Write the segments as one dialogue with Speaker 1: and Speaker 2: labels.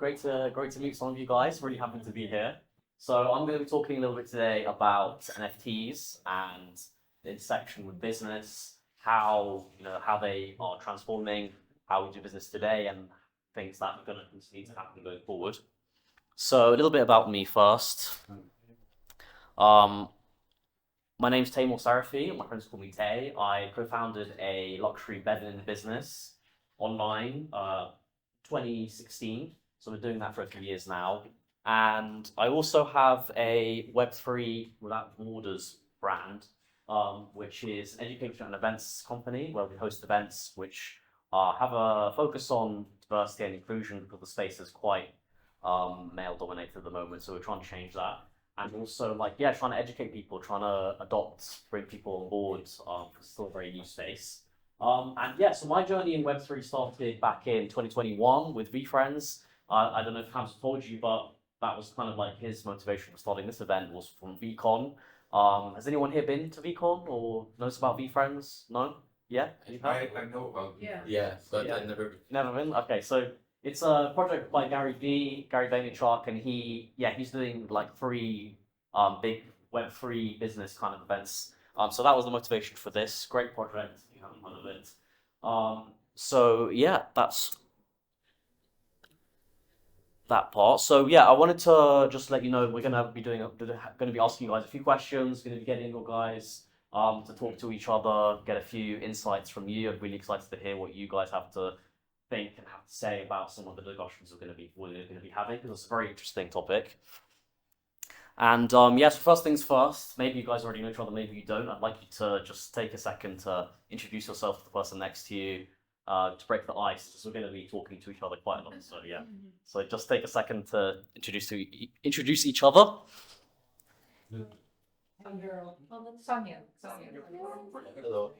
Speaker 1: Great to meet some of you guys. Really happy to be here. So I'm going to be talking a little bit today about NFTs and the intersection with business, how they are transforming how we do business today, and things that are going to continue to happen going forward. So a little bit about me first. My name's Taymour Serafy. My friends call me Tay. I co-founded a luxury bed-in business online 2016. So we're doing that for a few years now. And I also have a Web3 Without Borders brand, which is an education and events company where we host events which have a focus on diversity and inclusion because the space is quite male dominated at the moment. So we're trying to change that. And also trying to educate people, trying to bring people on board, for still a very new space. So my journey in Web3 started back in 2021 with VFriends. I don't know if Hamza told you, but that was kind of like his motivation for starting this event was from VCon. Has anyone here been to VCon or knows about VFriends? No? Yeah?
Speaker 2: I know about but I've never been.
Speaker 1: Never been? Okay, so it's a project by Gary Vaynerchuk, and he's doing like three big Web3 business kind of events. So that was the motivation for this. Great project, if you haven't heard of it. That's that part. So I wanted to just let you know we're gonna be asking you guys a few questions, gonna be getting you guys to talk to each other, get a few insights from you. I'm really excited to hear what you guys have to think and have to say about some of the discussions we're going to be having, because it's a very interesting topic. And so first things first, maybe you guys already know each other, maybe you don't. I'd like you to just take a second to introduce yourself to the person next to you, to break the ice, because we're going to be talking to each other quite a lot. So so just take a second to introduce each other.
Speaker 3: Sonia.
Speaker 2: Hello.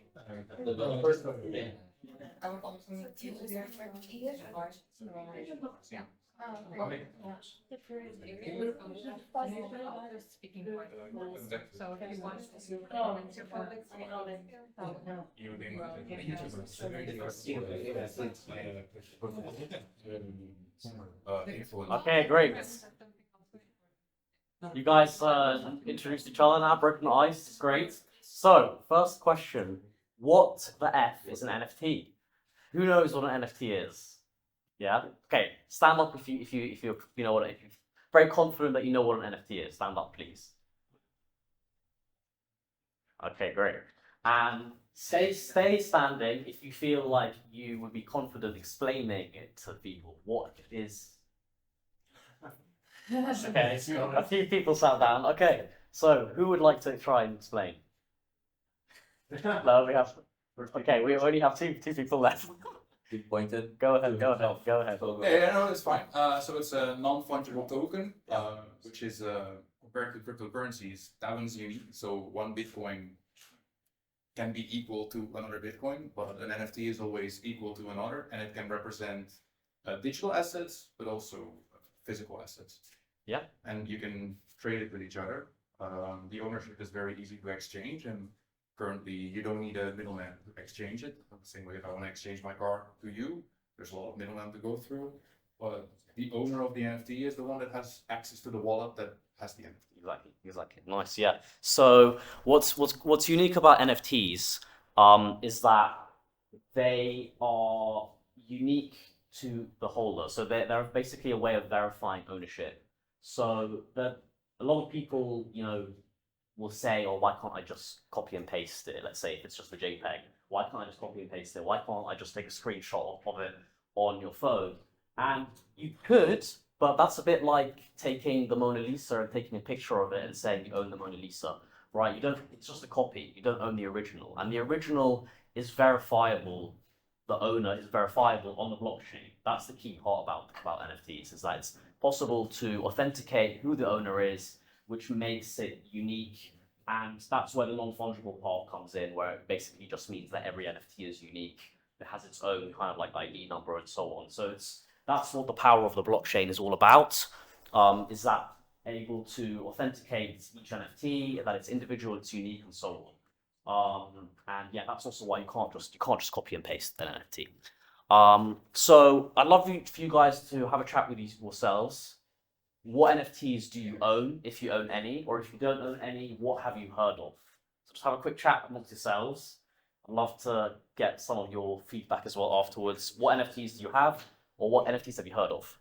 Speaker 1: Okay, great. You guys introduced each other now, broken the ice, it's great. So, first question, what the F is an NFT? Who knows what an NFT is? Yeah? Okay, stand up if you know what if you're very confident that you know what an NFT is. Stand up, please. Okay, great. And stay standing if you feel like you would be confident explaining it to people. What it is. Okay, a few people sat down. Okay, so who would like to try and explain? No, we have. Okay, we only have two people left.
Speaker 2: You pointed.
Speaker 1: Go ahead.
Speaker 4: Yeah, no, it's fine. So it's a non-fungible token, which is compared to cryptocurrencies, thousands unique. So one Bitcoin can be equal to another Bitcoin, but an NFT is always equal to another, and it can represent digital assets, but also physical assets.
Speaker 1: Yeah.
Speaker 4: And you can trade it with each other. The ownership is very easy to exchange, and currently you don't need a middleman to exchange it. The same way if I want to exchange my car to you, there's a lot of middlemen to go through. But the owner of the NFT is the one that has access to the wallet that has the NFT.
Speaker 1: Exactly. Nice. Yeah. So what's unique about NFTs is that they are unique to the holder. So they're basically a way of verifying ownership. So that a lot of people, will say, oh, why can't I just copy and paste it? Let's say if it's just a JPEG, why can't I just copy and paste it? Why can't I just take a screenshot of it on your phone? And you could, but that's a bit like taking the Mona Lisa and taking a picture of it and saying you own the Mona Lisa, right? It's just a copy. You don't own the original. And the original is verifiable. The owner is verifiable on the blockchain. That's the key part about NFTs, is that it's possible to authenticate who the owner is, which makes it unique. And that's where the non-fungible part comes in, where it basically just means that every NFT is unique. It has its own kind of like ID number and so on. So that's what the power of the blockchain is all about, is that able to authenticate each NFT, that it's individual, it's unique, and so on. That's also why you can't just copy and paste an NFT. So I'd love for you guys to have a chat with yourselves. What NFTs do you own, if you own any, or if you don't own any, what have you heard of? So just have a quick chat amongst yourselves. I'd love to get some of your feedback as well afterwards. What NFTs do you have, or what NFTs have you heard of?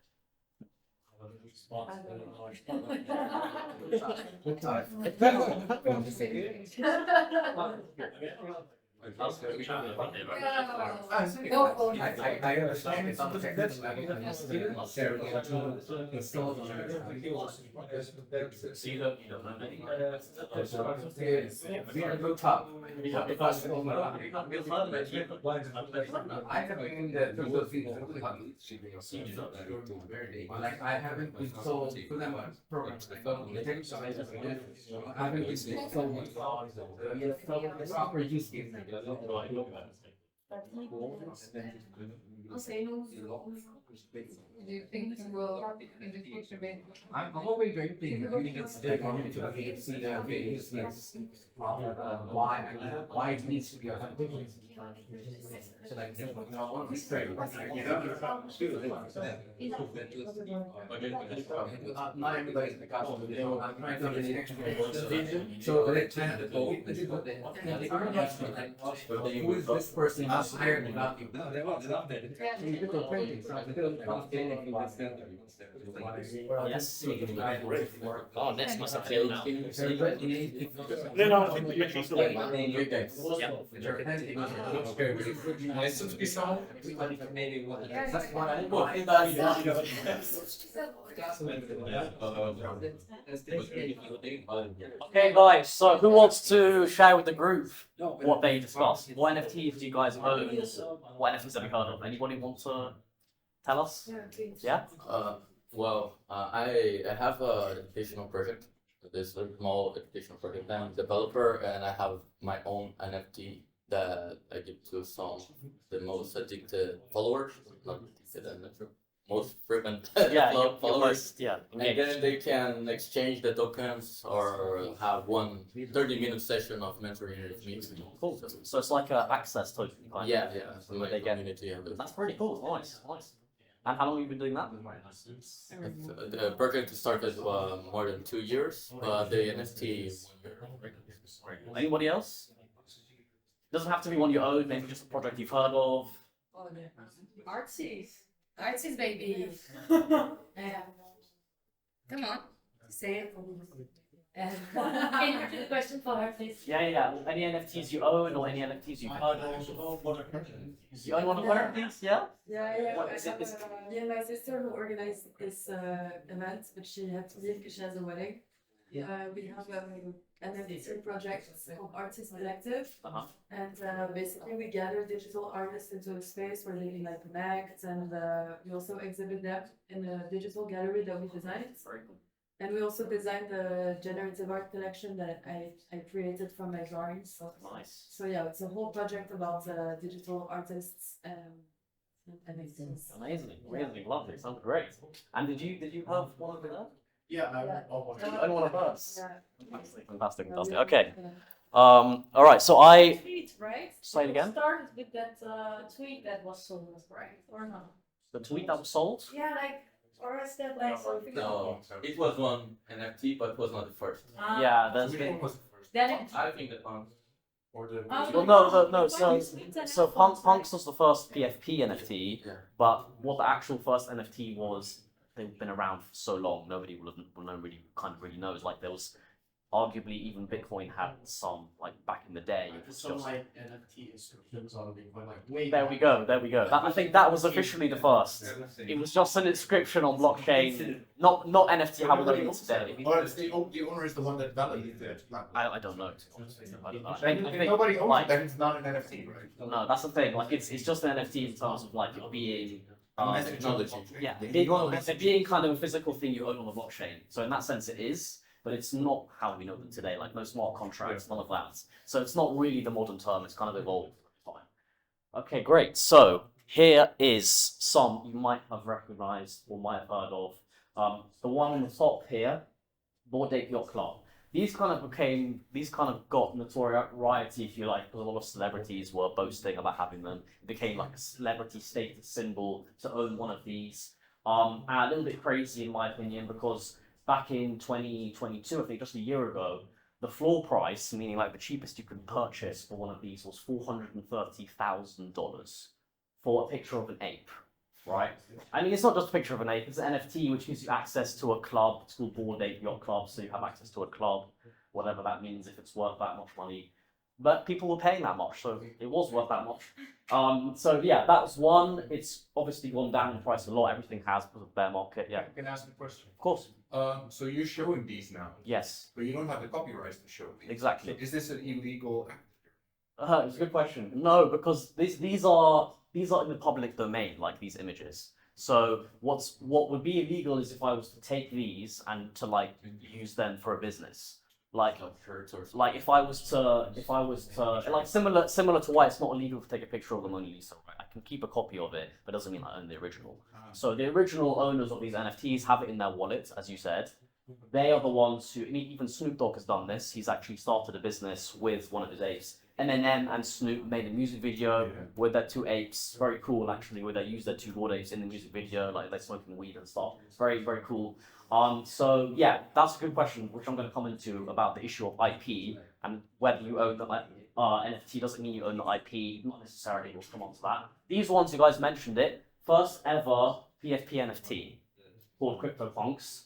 Speaker 5: Like I haven't been sold for them programs. I haven't been sold proper use case.
Speaker 3: Do you think you will in the future be?
Speaker 5: I'm always very thinking. I think it's different to see the use case. Why it needs to be a not everybody's the gospel. I'm trying to understand. So they tend to go. Who is this person that's higher than value?
Speaker 1: Yes. Oh, this must have failed now. Okay, guys, so who wants to share with the group what they discussed? What NFTs do you guys own? What NFTs have you heard of? Anybody want to tell us?
Speaker 3: Yeah, please.
Speaker 1: Yeah?
Speaker 2: I have a educational project. This is a small educational project. I'm a developer and I have my own NFT that I give to some the most addicted followers, not addicted, I'm not sure. Most frequent
Speaker 1: Yeah,
Speaker 2: followers.
Speaker 1: yeah.
Speaker 2: And then they can exchange the tokens or have 30-minute session of mentoring with me.
Speaker 1: Cool. So it's like an access token kind of.
Speaker 2: Yeah, yeah. So my
Speaker 1: They get-
Speaker 2: community have it.
Speaker 1: That's pretty cool. Nice, nice. And how long have you been doing that?
Speaker 2: The project started more than 2 years, but the NFT 1 year.
Speaker 1: Anybody else? Doesn't have to be one you own, maybe just a project you've heard of.
Speaker 3: Artsies. Artsies, baby. Come on. Say it. Can you repeat the question for her, please?
Speaker 1: Yeah. Any NFTs you own or any NFTs you've heard of? You own one of her, please? Yeah?
Speaker 6: Yeah.
Speaker 1: What is it?
Speaker 6: Yeah, my sister who organized this event, but she had to leave because she has a wedding. We have an NFT project called Artist Collective,
Speaker 1: Uh-huh.
Speaker 6: and basically we gather digital artists into a space where they can like connect, and we also exhibit them in a digital gallery that we designed.
Speaker 1: Very cool.
Speaker 6: And we also designed the generative art collection that I created from my drawings.
Speaker 1: Nice.
Speaker 6: So yeah, it's a whole project about digital artists and NFTs.
Speaker 1: Amazing. Really lovely. Sounds great. And did you have one over there?
Speaker 5: Yeah,
Speaker 1: You own one of hers?
Speaker 6: Yeah.
Speaker 1: Fantastic. Okay. All right. So I
Speaker 3: Tweet, right?
Speaker 1: Say it again?
Speaker 3: Started with that tweet that was sold, right? Or not?
Speaker 1: the tweet that was sold.
Speaker 3: Yeah, like, or is that like something?
Speaker 2: No, it was one NFT, but it was not the first.
Speaker 1: Yeah. There's been.
Speaker 3: Then it.
Speaker 2: I think that one.
Speaker 5: Or the
Speaker 1: Well, no. So Punks was the first PFP NFT,
Speaker 2: Yeah.
Speaker 1: but what the actual first NFT was, they've been around for so long, nobody will really knows. Like there was, arguably even Bitcoin had some, like back in the day. It was
Speaker 5: some
Speaker 1: just,
Speaker 5: like NFT inscriptions on Bitcoin, like way
Speaker 1: there we go. I think that was officially the first. It was just an inscription on blockchain, not NFT how we know it today.
Speaker 7: Well, it's the owner is the one that validated it.
Speaker 1: I don't know. I don't know. I think
Speaker 7: If nobody owns
Speaker 1: like,
Speaker 7: it, then it's not an NFT, right?
Speaker 1: no, that's the thing. Like it's just an NFT in terms of like it being.
Speaker 2: Technology.
Speaker 1: Yeah, it being kind of a physical thing you own on the blockchain. So in that sense, it is, but it's not how we know them today. Like no smart contracts, none of that. So it's not really the modern term. It's kind of evolved. Fine. Okay, great. So here is some you might have recognized or might have heard of. The one on the top here, Bored Ape Yacht Club. these kind of got notoriety, if you like, because a lot of celebrities were boasting about having them. It became like a celebrity status symbol to own one of these. And a little bit crazy in my opinion, because back in 2022, I think just a year ago, the floor price, meaning like the cheapest you could purchase for one of these, was $430,000 for a picture of an ape, right? I mean, it's not just a picture of an ape, it's an NFT which gives you access to a club. It's called Bored Ape Yacht Club, so you have access to a club, whatever that means, if it's worth that much money. But people were paying that much, so it was worth that much. So yeah, that was one. It's obviously gone down in price a lot. Everything has because of bear market. Yeah,
Speaker 7: I can ask a question.
Speaker 1: of course.
Speaker 7: So you're showing these now,
Speaker 1: Yes,
Speaker 7: but you don't have the copyrights to show these.
Speaker 1: exactly.
Speaker 7: Is this an illegal act?
Speaker 1: It's a good question. No, because these are in the public domain, like these images. So what would be illegal is if I was to take these and to like use them for a business. Like if I was to like similar to why it's not illegal to take a picture of the Mona Lisa, right? I can keep a copy of it, but doesn't mean I own the original. So the original owners of these NFTs have it in their wallet, as you said. They are the ones who, and even Snoop Dogg has done this. He's actually started a business with one of his apes. Eminem and Snoop made a music video with their two apes. Very cool, actually, where they use their two bored apes in the music video, like they're smoking weed and stuff. It's very, very cool. So yeah, that's a good question, which I'm going to come into about the issue of IP and whether you own the NFT doesn't mean you own the IP. Not necessarily. We'll come on to that. These ones, you guys mentioned it. First ever PFP NFT called CryptoPunks.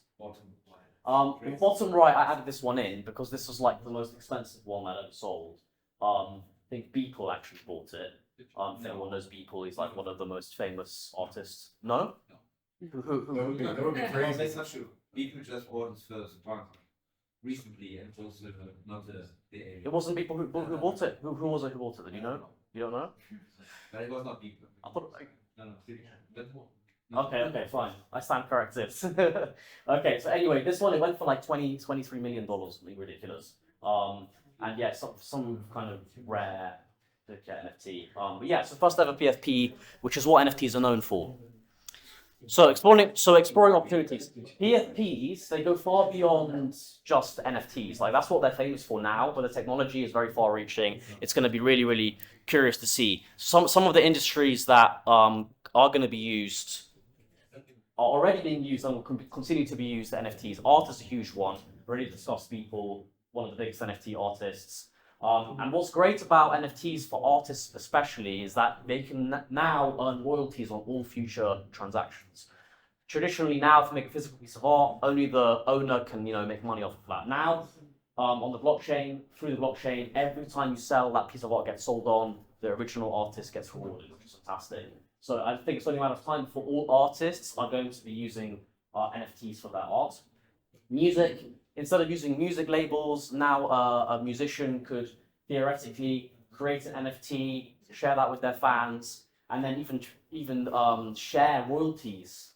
Speaker 1: In the bottom right, I added this one in because this was like the most expensive one I'd ever sold. I think Beeple actually bought it. If anyone knows Beeple, he's like one of the most famous artists. No? Who?
Speaker 7: That would be crazy.
Speaker 5: That's not true. People just bought his first punk recently, and it was not the alien.
Speaker 1: It wasn't Beeple who bought it. Who was it who bought it? Do you know? You don't know?
Speaker 5: But it was not people.
Speaker 1: I thought.
Speaker 5: No, that's more.
Speaker 1: Okay, fine. I stand corrected. Okay, so anyway, this one it went for like $23 million, something ridiculous. And yeah, some kind of rare NFT. But yeah, so first ever PFP, which is what NFTs are known for. So exploring opportunities. PFPs, they go far beyond just NFTs. Like that's what they're famous for now, but the technology is very far reaching. It's going to be really, really curious to see. Some of the industries that are going to be used are already being used and will continue to be used. The NFTs. Art is a huge one. Already discussed People, one of the biggest NFT artists. And what's great about NFTs for artists especially is that they can now earn royalties on all future transactions. Traditionally now, if you make a physical piece of art, only the owner can make money off of that. Now, on the blockchain, through the blockchain, every time you sell that piece of art gets sold on, the original artist gets rewarded, which is fantastic. So I think it's only a matter of time before all artists are going to be using NFTs for their art. Music. Instead of using music labels, now a musician could theoretically create an NFT, share that with their fans, and then even share royalties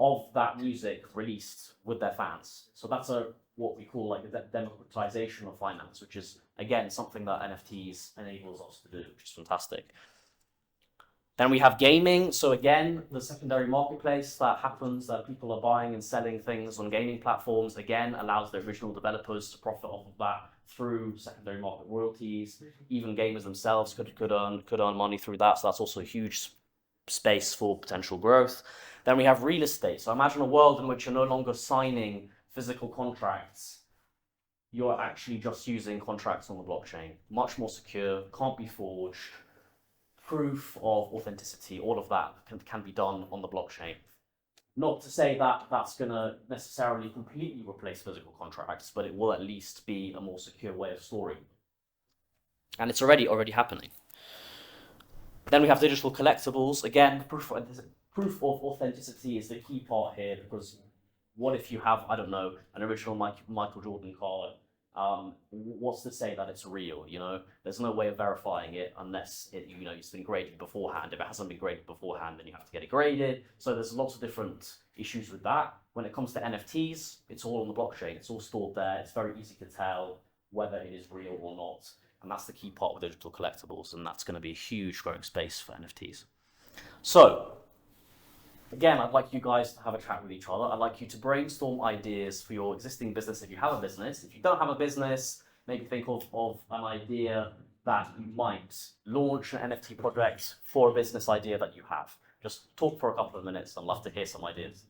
Speaker 1: of that music released with their fans. So that's what we call like the democratization of finance, which is again something that NFTs enables us to do, which is fantastic. Then we have gaming. So again, the secondary marketplace that happens, that people are buying and selling things on gaming platforms, again, allows the original developers to profit off of that through secondary market royalties. Even gamers themselves could earn money through that. So that's also a huge space for potential growth. Then we have real estate. So imagine a world in which you're no longer signing physical contracts. You're actually just using contracts on the blockchain. Much more secure, can't be forged. Proof of authenticity, all of that can be done on the blockchain. Not to say that that's going to necessarily completely replace physical contracts, but it will at least be a more secure way of storing. And it's already happening. Then we have digital collectibles. Again, proof of authenticity is the key part here, because what if you have, I don't know, an original Michael Jordan card? What's to say that it's real? There's no way of verifying it unless it's been graded beforehand. If it hasn't been graded beforehand, then you have to get it graded. So there's lots of different issues with that. When it comes to NFTs, it's all on the blockchain. It's all stored there. It's very easy to tell whether it is real or not. And that's the key part with digital collectibles. And that's going to be a huge growing space for NFTs. So again, I'd like you guys to have a chat with each other. I'd like you to brainstorm ideas for your existing business if you have a business. If you don't have a business, maybe think of an idea that you might launch an NFT project for a business idea that you have. Just talk for a couple of minutes. I'd love to hear some ideas.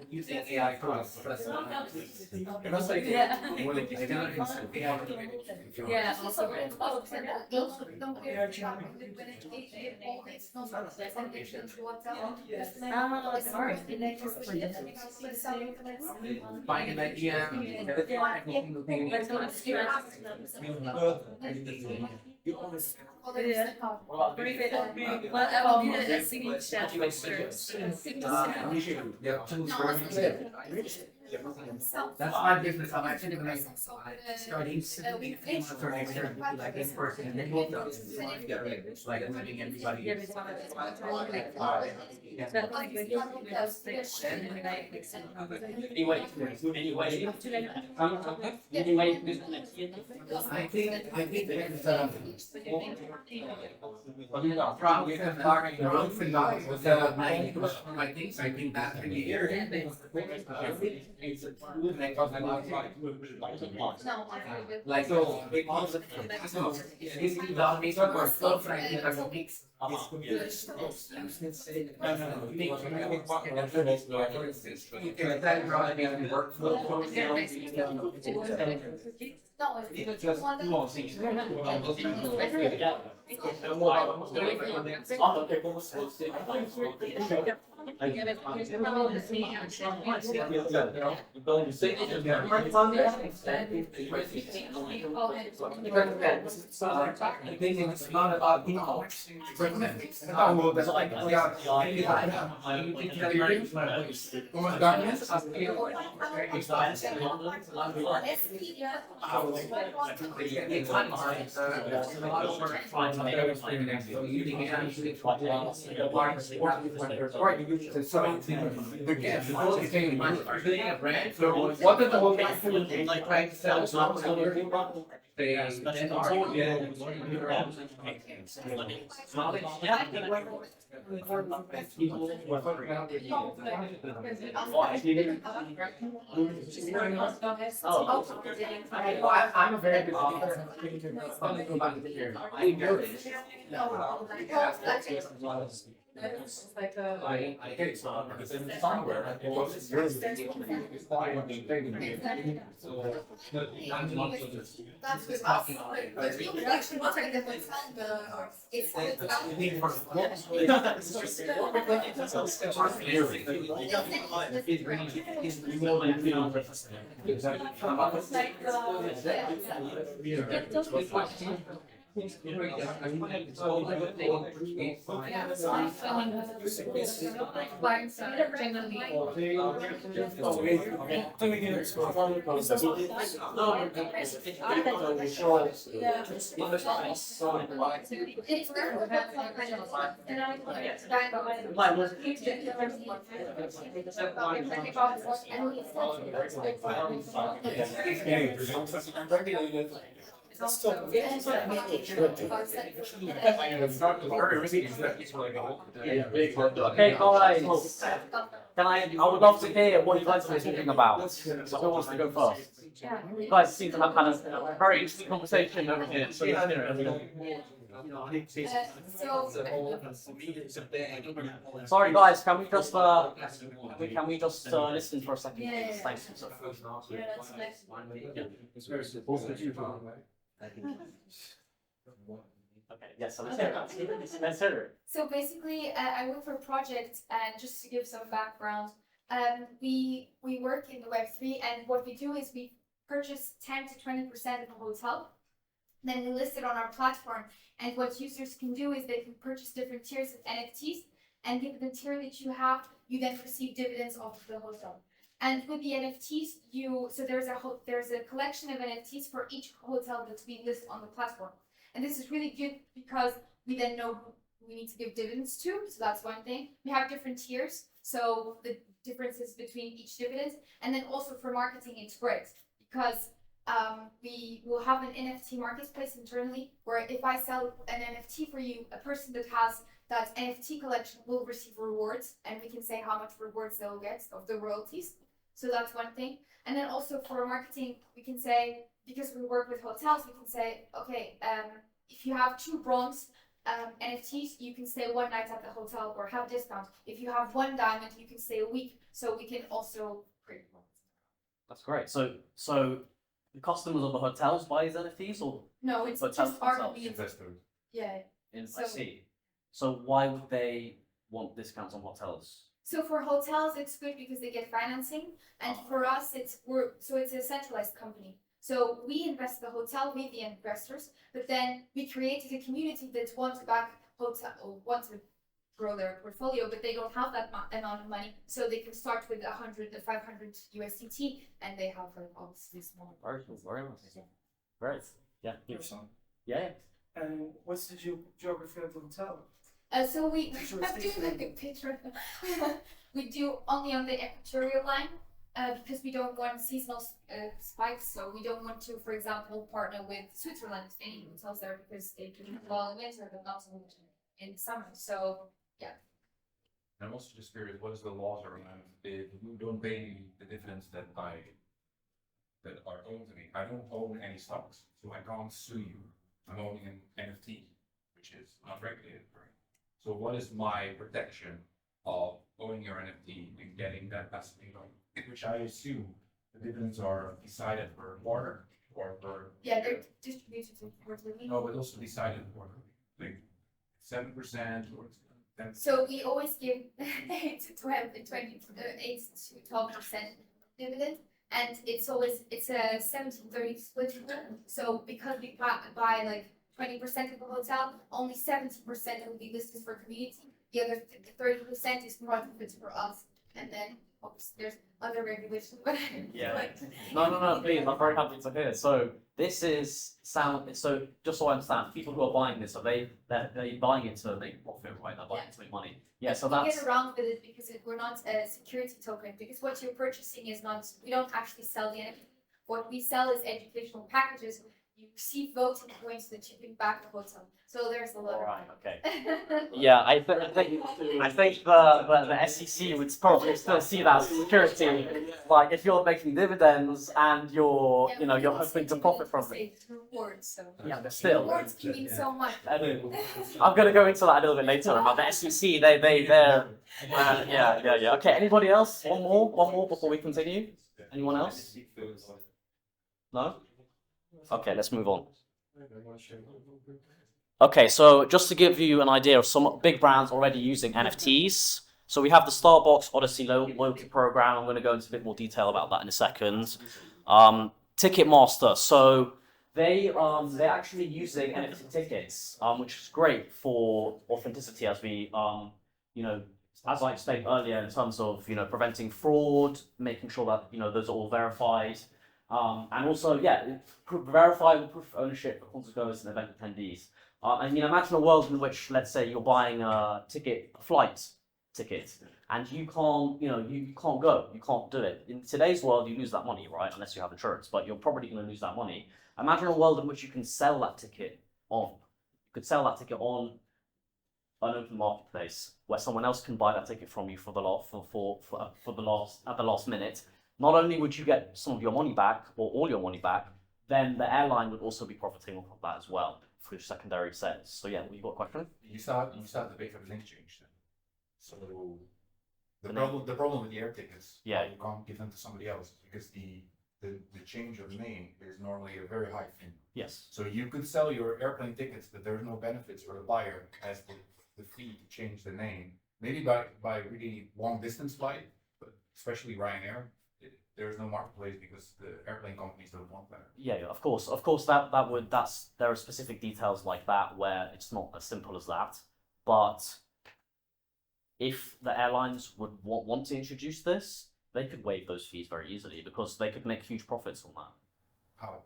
Speaker 7: Using AI tools. Find an idea. That's my business. I'm actually gonna starting for next year, like in person, and then we'll like letting everybody. I think probably starting the road for now was I think that 3 years. It's a tool that costs a lot of money. Like so, it's validation for stuff like this. You can attach running and workflow. It's just small things. I think it's not about what did the whole thing like trying to sell I'm a very good
Speaker 6: It's like a.
Speaker 7: I get it, so it's in somewhere. It was it's fine. So I'm not just talking about it.
Speaker 1: Okay, guys. I would love to hear what you guys are talking about. So who wants to go first? You guys seem to have kind of a very interesting conversation over here. So let's hear it. Sorry guys, can we just listen for a second?
Speaker 3: Yeah.
Speaker 1: Thanks.
Speaker 3: Yeah, that's nice.
Speaker 1: Okay, yes, so let's hear it. Let's hear it.
Speaker 8: So basically, I work for a project, and just to give some background, we work in the Web3, and what we do is we purchase 10 to 20% of a hotel, then we list it on our platform. And what users can do is they can purchase different tiers of NFTs, and given the tier that you have, you then receive dividends off of the hotel. And with the NFTs, so there's a collection of NFTs for each hotel that we list on the platform. And this is really good because we then know who we need to give dividends to. So that's one thing. We have different tiers, so the differences between each dividend. And then also for marketing, it's great because we will have an NFT marketplace internally where if I sell an NFT for you, a person that has that NFT collection will receive rewards, and we can say how much rewards they'll get of the royalties. So that's one thing. And then also for marketing, we can say, because we work with hotels, we can say, okay, if you have 2 bronze NFTs, you can stay 1 night at the hotel or have discount. If you have 1 diamond, you can stay a week. So we can also create more.
Speaker 1: That's great. So the customers of the hotels buy these NFTs, or
Speaker 8: No, it's
Speaker 1: hotels
Speaker 8: just our
Speaker 1: themselves?
Speaker 8: community.
Speaker 5: Investors.
Speaker 8: Yeah.
Speaker 1: I see. So why would they want discounts on hotels?
Speaker 8: So for hotels, it's good because they get financing, and for us, it's a centralized company. So we invest in the hotel, we the investors, but then we created a community that wants to back hotel or want to grow their portfolio, but they don't have that amount of money, so they can start with 100 to 500 USDT, and they have obviously small.
Speaker 1: Very cool. Very nice. Very. Yeah. Yeah.
Speaker 9: And what's the geography of the hotel?
Speaker 8: So we do like a picture. We do only on the equatorial line because we don't want seasonal spikes. So we don't want to, for example, partner with Switzerland, any hotels there, because they do well in winter, but not so much in summer. So yeah.
Speaker 5: I'm also just curious, what is the laws around if you don't pay the dividends that are owed to me? I don't own any stocks, so I can't sue you. I'm owning an NFT, which is not regulated, right? So what is my protection of owning your NFT and getting that passive income? Which I assume the dividends are decided per quarter or per.
Speaker 8: Yeah, they're distributed quarterly.
Speaker 5: No, but also decided for like 7% or 10%.
Speaker 8: So we always give 8 to 12% dividend, and it's a 70-30 split. So because we buy like 20% of the hotel, only 70% will be listed for community. The other 30% is profits for us, and then there's other regulations. But
Speaker 1: Yeah. No, please. I'm very happy to hear. So this is so just so I understand, people who are buying this, they're buying it to make profit, right? They're buying it to make money. Yeah, so
Speaker 8: we
Speaker 1: that's
Speaker 8: get around with it because we're not a security token, because what you're purchasing is not, we don't actually sell the NFT. What we sell is educational packages. You receive voting points that you can back the hotel. So there's a lot.
Speaker 1: Alright, okay. Yeah, I think the SEC would probably still see that as security. Like if you're making dividends and you're hoping to profit from it.
Speaker 8: Rewards, so.
Speaker 1: Yeah, but still.
Speaker 8: Rewards can mean so much.
Speaker 1: I'm gonna go into that a little bit later about the SEC. They're yeah. Okay, anybody else? One more before we continue. Anyone else? No? Okay, let's move on. Okay, so just to give you an idea of some big brands already using NFTs. So we have the Starbucks Odyssey loyalty program. I'm going to go into a bit more detail about that in a second. Ticketmaster. So they're actually using NFT tickets, which is great for authenticity, as we as I explained earlier, in terms of preventing fraud, making sure that those are all verified. And also, verifiable proof of ownership for concert-goers and event attendees. And imagine a world in which, let's say, you're buying a flight ticket, and you can't go, you can't do it. In today's world, you lose that money, right? Unless you have insurance, but you're probably going to lose that money. Imagine a world in which you can sell that ticket on. You could sell that ticket on an open marketplace where someone else can buy that ticket from you at the last minute. Not only would you get some of your money back or all your money back, then the airline would also be profiting off of that as well through secondary sales. So yeah, you got a question?
Speaker 5: You start the big link change then. So the problem with the air tickets,
Speaker 1: yeah,
Speaker 5: you can't give them to somebody else because the the change of name is normally a very high fee.
Speaker 1: Yes.
Speaker 5: So you could sell your airplane tickets, but there's no benefits for the buyer as the fee to change the name. Maybe by really long distance flight, but especially Ryanair, there's no marketplace because the airplane companies don't want that.
Speaker 1: Yeah, of course, there are specific details like that where it's not as simple as that. But if the airlines would want to introduce this, they could waive those fees very easily because they could make huge profits on that.
Speaker 5: How?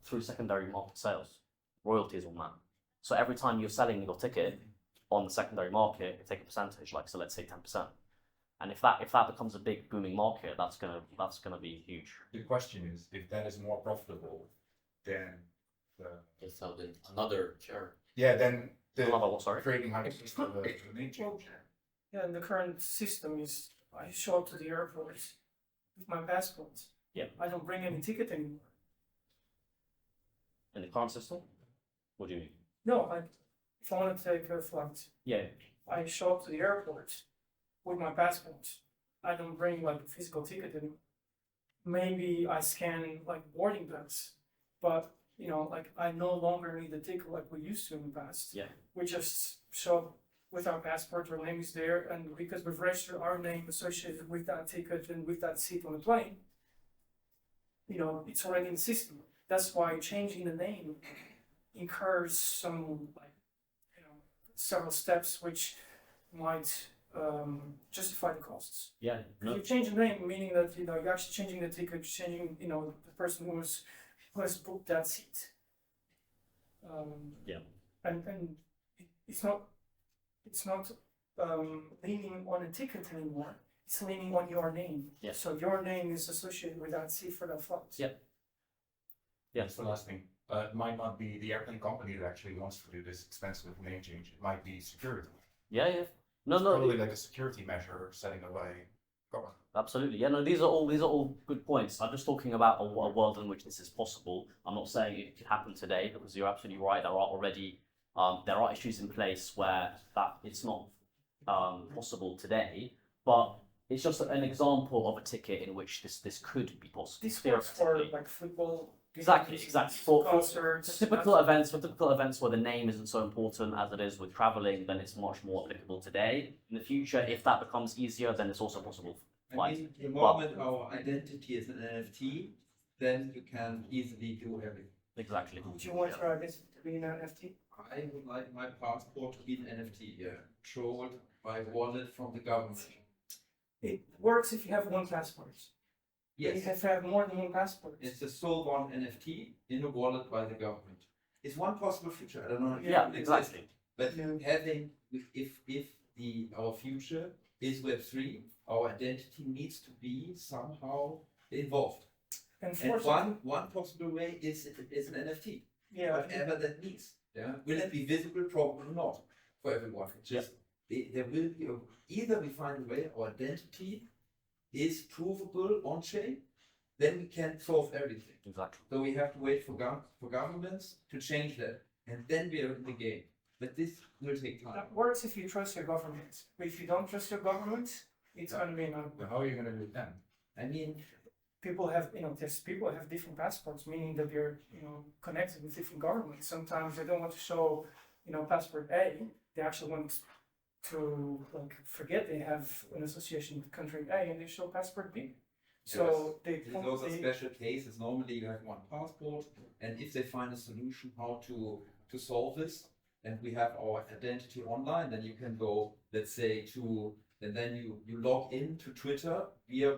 Speaker 1: Through secondary market sales, royalties on that. So every time you're selling your ticket on the secondary market, you take a percentage, like so let's say 10%. And if that becomes a big booming market, that's gonna be huge.
Speaker 5: The question is, if that is more profitable than
Speaker 2: They sell in another share.
Speaker 5: then
Speaker 1: Another what, sorry?
Speaker 5: creating hypothesis for the name change.
Speaker 9: Yeah, and the current system is I show up to the airport with my passport.
Speaker 1: Yeah.
Speaker 9: I don't bring any ticket anymore.
Speaker 1: In the current system? What do you mean?
Speaker 9: No, like if I want to take a flight,
Speaker 1: Yeah.
Speaker 9: I show up to the airport with my passport. I don't bring like a physical ticket anymore. Maybe I scan like boarding pass, but you know, like I no longer need a ticket like we used to in the past.
Speaker 1: Yeah.
Speaker 9: We just show up with our passport, our name is there, and because we've registered our name associated with that ticket and with that seat on the plane, you know, it's already in the system. That's why changing the name incurs some like, you know, several steps which might justify the costs.
Speaker 1: Yeah.
Speaker 9: If you change the name, meaning that you know you're actually changing the ticket, changing you know the person who has booked that seat.
Speaker 1: Yeah.
Speaker 9: And it's not leaning on a ticket anymore. It's leaning on your name.
Speaker 1: Yeah.
Speaker 9: So your name is associated with that seat for that flight.
Speaker 1: Yeah. Yeah.
Speaker 5: That's the last thing. It might not be the airplane company that actually wants to do this expensive name change. It might be security.
Speaker 1: Yeah. Yeah. No.
Speaker 5: Probably like a security measure setting away. Go on.
Speaker 1: Absolutely. Yeah, no, these are all good points. I'm just talking about a world in which this is possible. I'm not saying it could happen today because you're absolutely right. There are already there are issues in place where that it's not possible today, but it's just an example of a ticket in which this could be possible.
Speaker 9: This works for
Speaker 1: theoretically.
Speaker 9: like football.
Speaker 1: Exactly. For
Speaker 9: Concerts.
Speaker 1: typical events where the name isn't so important as it is with traveling, then it's much more applicable today. In the future, if that becomes easier, then it's also possible.
Speaker 10: I mean, the moment our identity is an NFT, then you can easily do everything.
Speaker 1: Exactly.
Speaker 9: Do you want your identity to be an NFT?
Speaker 10: I would like my passport to be an NFT, yeah, controlled by wallet from the government.
Speaker 9: It works if you have one passport. You
Speaker 10: Yes,
Speaker 9: have to have more than one passport.
Speaker 10: it's a sole one NFT in a wallet by the government. It's one possible future. I don't know if
Speaker 1: Yeah,
Speaker 10: it exists,
Speaker 1: exactly.
Speaker 10: but having if our future is Web3, our identity needs to be somehow involved.
Speaker 9: And
Speaker 10: And one possible way is an NFT.
Speaker 9: yeah,
Speaker 10: Whatever that means. Yeah. Will it be visible? Probably not for everyone. It's just there will be either we find a way our identity is provable on chain, then we can solve everything.
Speaker 1: Exactly.
Speaker 10: So we have to wait for governments to change that, and then we are in the game. But this will take time.
Speaker 9: that works if you trust your government. But if you don't trust your government, it's going to be another.
Speaker 5: But how are you going to do it then?
Speaker 10: I mean,
Speaker 9: People have, you know, there's people have different passports, meaning that they're, you know, connected with different governments. Sometimes they don't want to show, you know, passport A. They actually want to like forget they have an association with country A, and they show passport B. So they
Speaker 10: there's also special cases. Normally you have one passport, and if they find a solution how to solve this, and we have our identity online, then you can go, let's say, and then you log in to Twitter via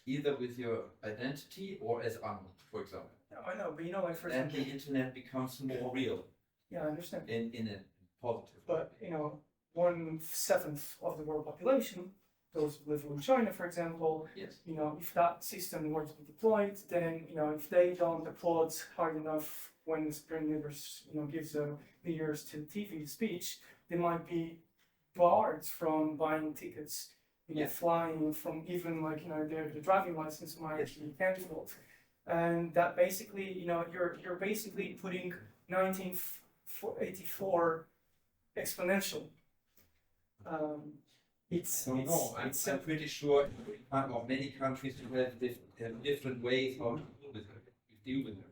Speaker 10: either with your identity or as unknown, for example.
Speaker 9: Yeah, I know, but you know, like for
Speaker 10: And
Speaker 9: example,
Speaker 10: the internet becomes more real
Speaker 9: yeah, I understand.
Speaker 10: in a positive way.
Speaker 9: But you know, 1/7 of the world population, those who live in China, for example,
Speaker 10: Yes.
Speaker 9: you know, if that system were to be deployed, then you know, if they don't applaud hard enough when the Supreme Leaders, you know, gives the leaders to TV speech, they might be barred from buying tickets, you know,
Speaker 10: Yeah.
Speaker 9: flying, from even like you know the driving license might be cancelled, and that basically, you know, you're basically putting 1984 exponential.
Speaker 10: I'm pretty sure many countries have different ways how to deal with them.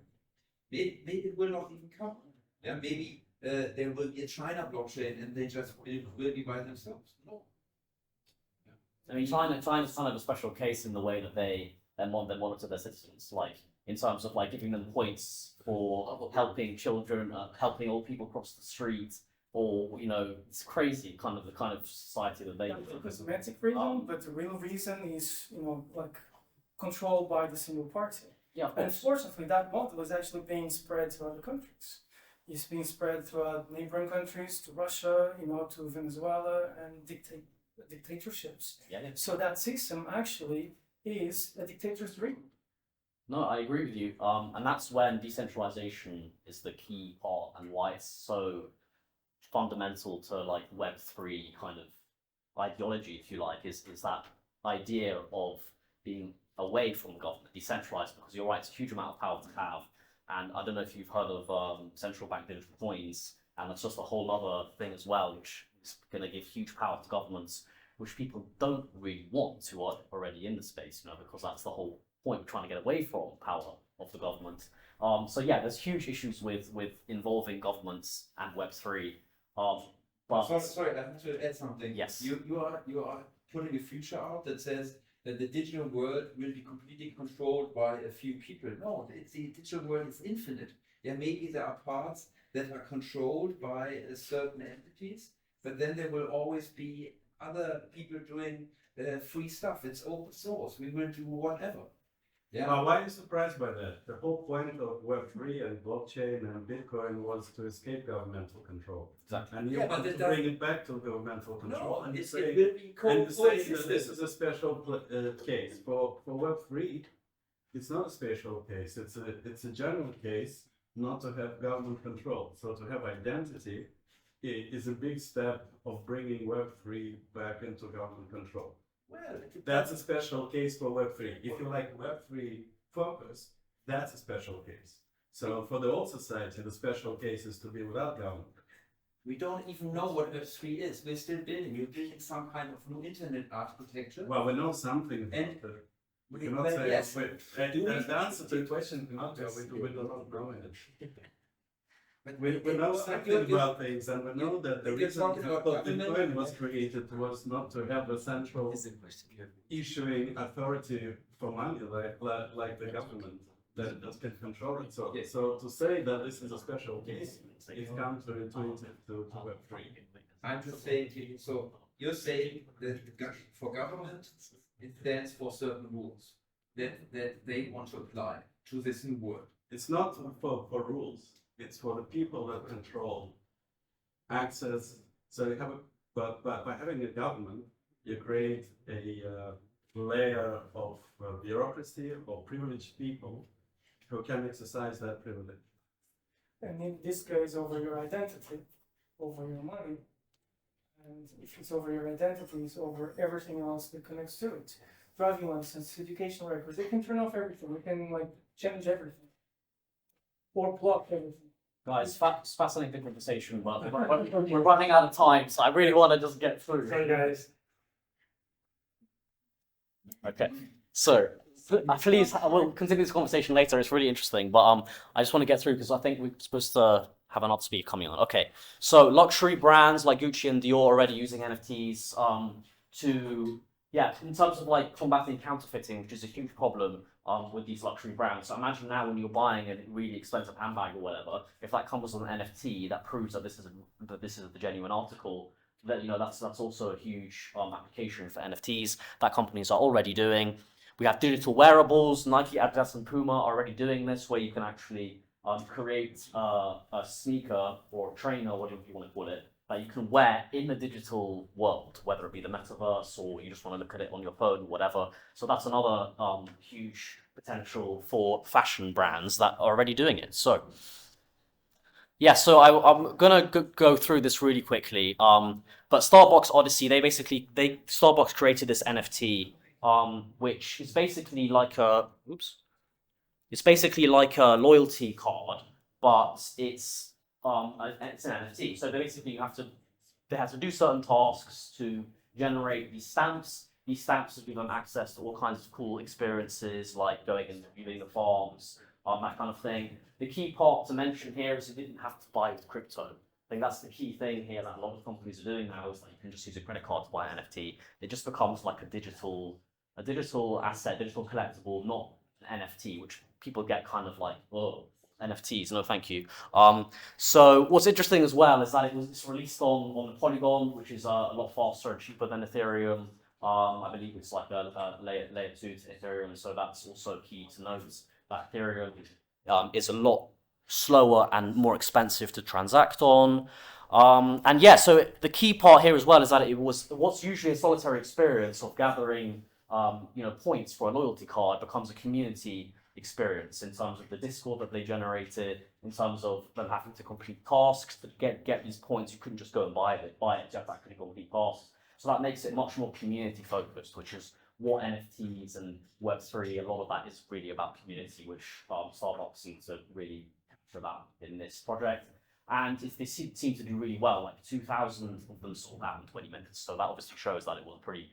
Speaker 10: Maybe it will not even come. Yeah, maybe there will be a China blockchain and they just will be by themselves. No.
Speaker 1: I mean, China's kind of a special case in the way that they monitor their citizens, like in terms of like giving them points for helping children, helping old people cross the street, or it's crazy, kind of the kind of society that they
Speaker 9: That's
Speaker 1: live
Speaker 9: a
Speaker 1: in.
Speaker 9: cosmetic reason, but the real reason is, like controlled by the single party.
Speaker 1: Yeah, of
Speaker 9: And
Speaker 1: course.
Speaker 9: unfortunately, that model is actually being spread to other countries. It's being spread throughout neighboring countries, to Russia, to Venezuela, and dictatorships.
Speaker 1: Yeah.
Speaker 9: So that system actually is a dictator's dream.
Speaker 1: No, I agree with you. And that's when decentralization is the key part, and why it's so fundamental to like Web3 kind of ideology, if you like, is that idea of being away from the government, decentralized, because you're right, it's a huge amount of power to have. And I don't know if you've heard of central bank digital coins, and that's just a whole other thing as well, which is going to give huge power to governments, which people don't really want to are already in the space, because that's the whole point. We're trying to get away from power of the government. So yeah, there's huge issues with involving governments and Web3. But
Speaker 10: Sorry, I have to add something.
Speaker 1: Yes.
Speaker 10: You are putting a future out that says that the digital world will be completely controlled by a few people. No, the digital world is infinite. Yeah, maybe there are parts that are controlled by certain entities, but then there will always be other people doing free stuff. It's open source. We will do whatever. Yeah.
Speaker 11: Well, why are you surprised by that? The whole point of Web3 and blockchain and Bitcoin was to escape governmental control.
Speaker 1: Exactly.
Speaker 11: And you
Speaker 10: Yeah,
Speaker 11: want
Speaker 10: but
Speaker 11: to
Speaker 10: it
Speaker 11: bring it back to governmental control.
Speaker 10: No,
Speaker 11: and you
Speaker 10: it
Speaker 11: say,
Speaker 10: will be
Speaker 11: and you say that
Speaker 10: coexisting.
Speaker 11: this is a special case. For Web3, it's not a special case. It's a general case not to have government control. So to have identity is a big step of bringing Web3 back into government control.
Speaker 10: Well,
Speaker 11: That's a special case for Web3. If you like Web3 focus, that's a special case. So for the old society, the special case is to be without government.
Speaker 10: we don't even know what Web3 is. We're still building. We're building some kind of new internet architecture.
Speaker 11: Well, we know something about
Speaker 10: And
Speaker 11: it. We
Speaker 10: we-
Speaker 11: cannot
Speaker 10: well,
Speaker 11: say,
Speaker 10: yes.
Speaker 11: the answer to the question cannot go, we do not know it. We know something about things, and we know that the
Speaker 10: you're
Speaker 11: reason
Speaker 10: talking about
Speaker 11: that
Speaker 10: government.
Speaker 11: Bitcoin was created was not to have a central issuing authority for money like the government that can control it. So to say that this is a special case is counterintuitive to Web3.
Speaker 10: I'm just saying to you, so you're saying that for government, it stands for certain rules that they want to apply to this new world.
Speaker 11: It's not for rules. It's for the people that control access. So you have but by having a government, you create a layer of bureaucracy or privileged people who can exercise that privilege.
Speaker 9: And in this case, over your identity, over your money. And if it's over your identity, it's over everything else that connects to it. Driving license, educational records, they can turn off everything. They can change everything. Or block everything.
Speaker 1: guys, it's fascinating conversation, but we're running out of time, so I really want to just get through.
Speaker 9: Sorry guys.
Speaker 1: Okay, so please, we'll continue this conversation later. It's really interesting, but I just want to get through because I think we're supposed to have another speaker coming on. Okay, so luxury brands like Gucci and Dior are already using NFTs in terms of like combating counterfeiting, which is a huge problem with these luxury brands. So imagine now when you're buying a really expensive handbag or whatever, if that comes with an NFT that proves that this is the genuine article, then that's also a huge application for NFTs that companies are already doing. We have digital wearables. Nike, Adidas, and Puma are already doing this, where you can actually create a sneaker or a trainer, whatever you want to call it, that you can wear in the digital world, whether it be the metaverse or you just want to look at it on your phone or whatever. So that's another huge potential for fashion brands that are already doing it. So yeah, so I'm gonna go through this really quickly. But Starbucks Odyssey, Starbucks created this NFT, which is basically like a loyalty card, but it's an NFT. So basically they have to do certain tasks to generate these stamps. These stamps have given them access to all kinds of cool experiences, like going and viewing the farms, that kind of thing. The key part to mention here is you didn't have to buy with crypto. I think that's the key thing here that a lot of companies are doing now, is that you can just use a credit card to buy an NFT. It just becomes like a digital asset, digital collectible, not an NFT, which people get kind of like, oh, NFTs, no thank you. So what's interesting as well is that it's released on Polygon, which is a lot faster and cheaper than Ethereum. I believe it's like a layer 2 to Ethereum, so that's also key to note that Ethereum is a lot slower and more expensive to transact on. And yeah, so the key part here as well is that it was what's usually a solitary experience of gathering points for a loyalty card becomes a community experience in terms of the Discord that they generated, in terms of them having to complete tasks to get these points. You couldn't just go and buy it. You have to actually complete tasks. So that makes it much more community focused, which is what NFTs and Web3, a lot of that is really about community, which Starbucks seems to really capture that in this project. And they seem to do really well, like 2,000 of them sold out in 20 minutes. So that obviously shows that it was pretty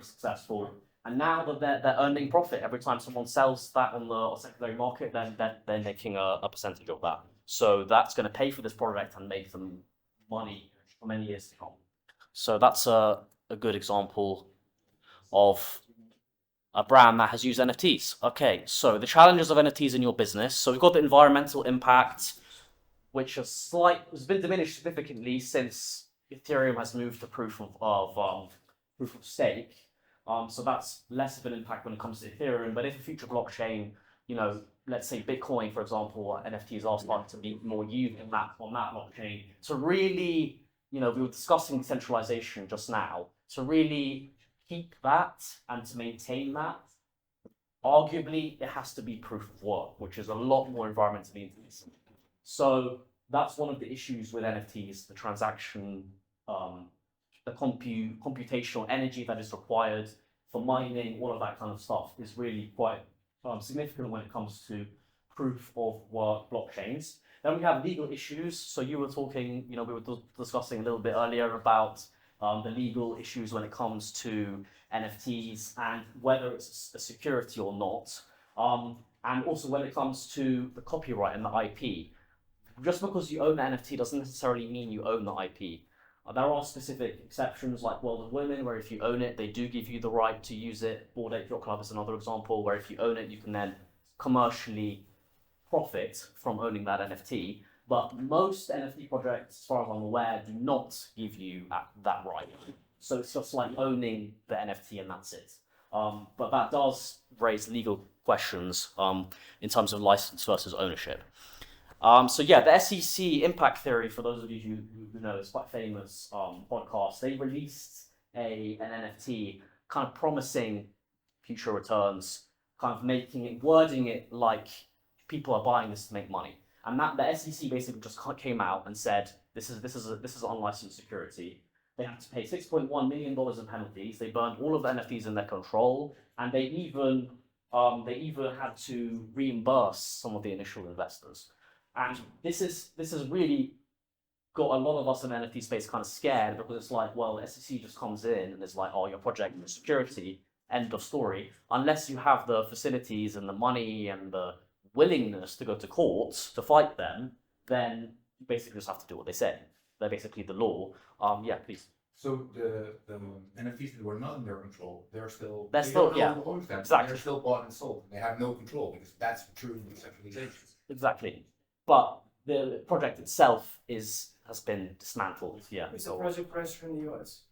Speaker 1: successful. And now that they're earning profit every time someone sells that on the secondary market, then they're making a percentage of that. So that's going to pay for this project and make them money for many years to come. So that's a good example of a brand that has used NFTs. Okay, so the challenges of NFTs in your business. So we've got the environmental impact, which has been diminished significantly since Ethereum has moved to proof of stake. So that's less of an impact when it comes to Ethereum. But if a future blockchain, let's say Bitcoin, for example, NFTs are starting to be more used on that blockchain. So really, we were discussing decentralization just now. To really keep that and to maintain that, arguably it has to be proof of work, which is a lot more environmentally intensive. So that's one of the issues with NFTs, the transaction, the computational energy that is required for mining, all of that kind of stuff is really quite significant when it comes to proof of work blockchains. Then we have legal issues. So you were talking, we were discussing a little bit earlier about the legal issues when it comes to NFTs and whether it's a security or not. And also when it comes to the copyright and the IP. Just because you own the NFT doesn't necessarily mean you own the IP. There are specific exceptions like World of Women, where if you own it, they do give you the right to use it. Bored Ape Yacht Club is another example, where if you own it, you can then commercially profit from owning that NFT. But most NFT projects, as far as I'm aware, do not give you that right. So it's just like owning the NFT and that's it. But that does raise legal questions in terms of license versus ownership. So yeah, the SEC Impact Theory, for those of you who know, it's quite famous podcast. They released an NFT kind of promising future returns, kind of wording it like people are buying this to make money. And that the SEC basically just came out and said this is unlicensed security. They had to pay $6.1 million in penalties. They burned all of the NFTs in their control, and they even had to reimburse some of the initial investors. And this has really got a lot of us in the NFT space kind of scared, because it's like, well, the SEC just comes in and is like, oh, your project is security, end of story. Unless you have the facilities and the money and the willingness to go to court to fight them, then you basically just have to do what they say. They're basically the law. Yeah, please.
Speaker 5: So the NFTs that were not in their control, they're still
Speaker 1: yeah, exactly.
Speaker 5: They're still bought and sold. They have no control because that's true decentralization.
Speaker 1: Exactly. But the project itself has been dismantled. Yeah.
Speaker 9: It's a project registered in the US.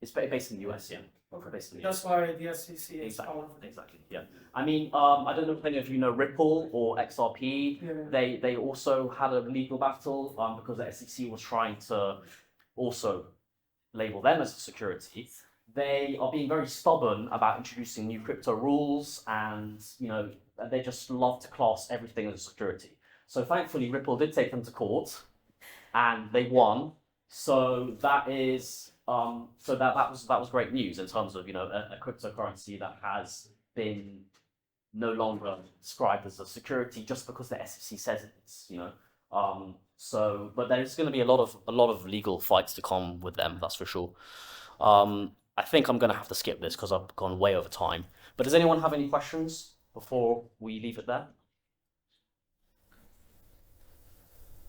Speaker 1: It's based in the US, yeah.
Speaker 9: Okay.
Speaker 1: Based in the
Speaker 9: That's
Speaker 1: US.
Speaker 9: why the SEC is powerful.
Speaker 1: Exactly. Yeah. I mean, I don't know if any of you know Ripple or XRP.
Speaker 9: Yeah.
Speaker 1: They also had a legal battle because the SEC was trying to also label them as a security. They are being very stubborn about introducing new crypto rules, and they just love to class everything as security. So thankfully, Ripple did take them to court, and they won. So that was great news in terms of a cryptocurrency that has been no longer described as a security just because the SEC says it is. But there's going to be a lot of legal fights to come with them. That's for sure. I think I'm going to have to skip this because I've gone way over time. But does anyone have any questions before we leave it there?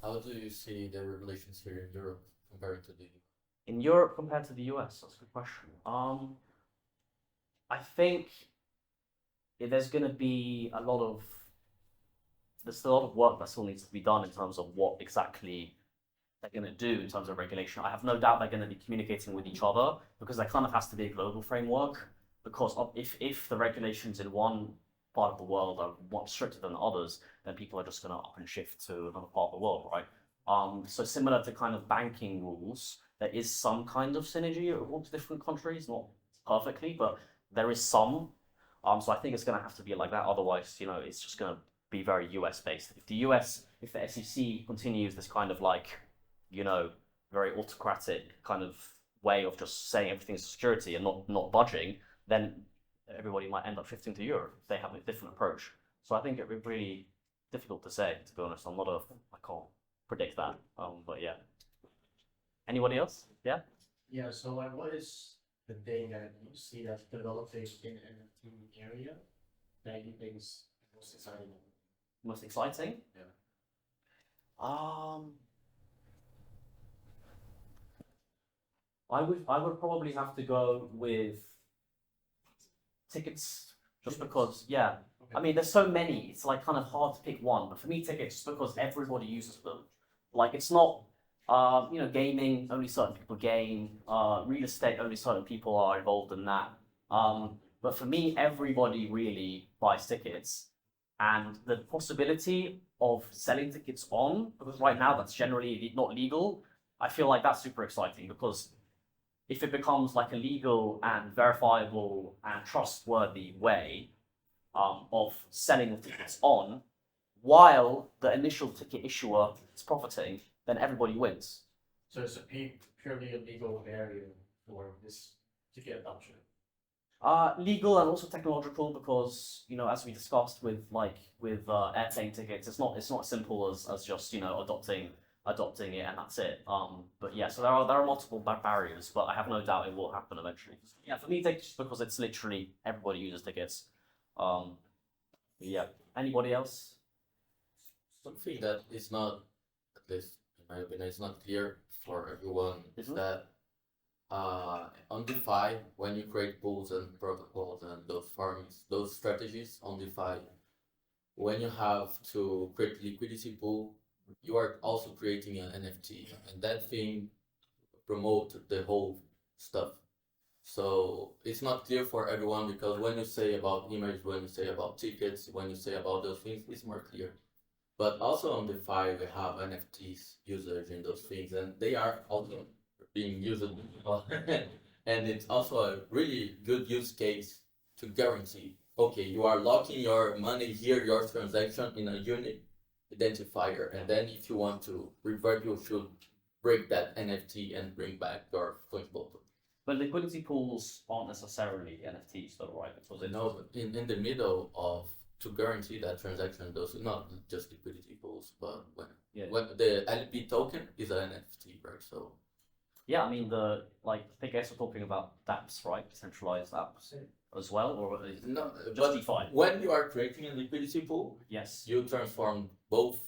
Speaker 2: How do you see the regulations here in Europe compared to the?
Speaker 1: In Europe compared to the US? That's a good question. I think there's going to be there's a lot of work that still needs to be done in terms of what exactly they're going to do in terms of regulation. I have no doubt they're going to be communicating with each other because there kind of has to be a global framework. Because if the regulations in one part of the world are more stricter than others, then people are just going to up and shift to another part of the world, right? So similar to kind of banking rules, there is some kind of synergy amongst different countries, not perfectly, but there is some. So I think it's going to have to be like that. Otherwise, it's just going to be very US based. If the SEC continues this kind of like, very autocratic kind of way of just saying everything's security and not budging, then everybody might end up shifting to Europe if they have a different approach. So I think it'd be really difficult to say, to be honest. I can't predict that. But yeah. Anybody else? Yeah?
Speaker 12: Yeah, so like what is the thing that you see that's developing in NFT area that you think is most exciting?
Speaker 1: Most exciting?
Speaker 12: Yeah.
Speaker 1: I would probably have to go with tickets, just because, yeah. I mean, there's so many, it's like kind of hard to pick one. But for me, tickets, just because everybody uses them. Like, it's not, gaming, only certain people game. Real estate, only certain people are involved in that. But for me, everybody really buys tickets. And the possibility of selling tickets on, because right now that's generally not legal, I feel like that's super exciting because if it becomes like a legal and verifiable and trustworthy way of selling the tickets on, while the initial ticket issuer is profiting, then everybody wins.
Speaker 12: So it's a purely a legal barrier for this ticket adoption.
Speaker 1: Legal and also technological because as we discussed with airplane tickets, it's not as simple as just adopting it and that's it. But yeah, so there are multiple barriers, but I have no doubt it will happen eventually. Yeah, for me, just because it's literally everybody uses tickets. Yeah. Anybody else?
Speaker 2: Something that is not, at least in my opinion, is not clear for everyone is that on DeFi, when you create pools and protocols and those farms, those strategies on DeFi, when you have to create liquidity pool, you are also creating an NFT, and that thing promote the whole stuff. So it's not clear for everyone because when you say about image, when you say about tickets, when you say about those things, it's more clear. But also on DeFi, we have NFTs usage in those things, and they are also being used. And it's also a really good use case to guarantee, okay, you are locking your money here, your transaction in a unique identifier, and then if you want to revert, you should break that NFT and bring back your fungible.
Speaker 1: But liquidity pools aren't necessarily NFTs, though, right? Because
Speaker 2: no, in the middle of to guarantee that transaction, those not just liquidity pools, but when the LP token is an NFT, right? So
Speaker 1: yeah, I mean I guess we're talking about dApps, right? Decentralized apps as well, or
Speaker 2: no,
Speaker 1: just DeFi.
Speaker 2: When you are creating a liquidity pool,
Speaker 1: yes,
Speaker 2: you transform both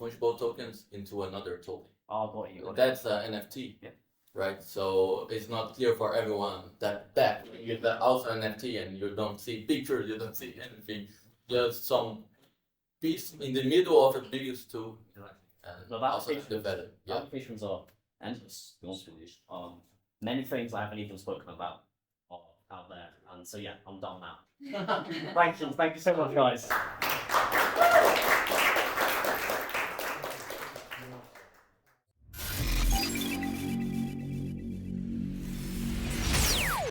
Speaker 2: fungible tokens into another token.
Speaker 1: Oh, got you.
Speaker 2: That's an NFT.
Speaker 1: Yeah.
Speaker 2: Right, so it's not clear for everyone that is also an NFT, and you don't see pictures, you don't see anything, just some piece in the middle of the biggest two.
Speaker 1: No, applications are endless, to be honest with you. Many things I haven't even spoken about are out there, and so yeah, I'm done now. Thank you so much, guys.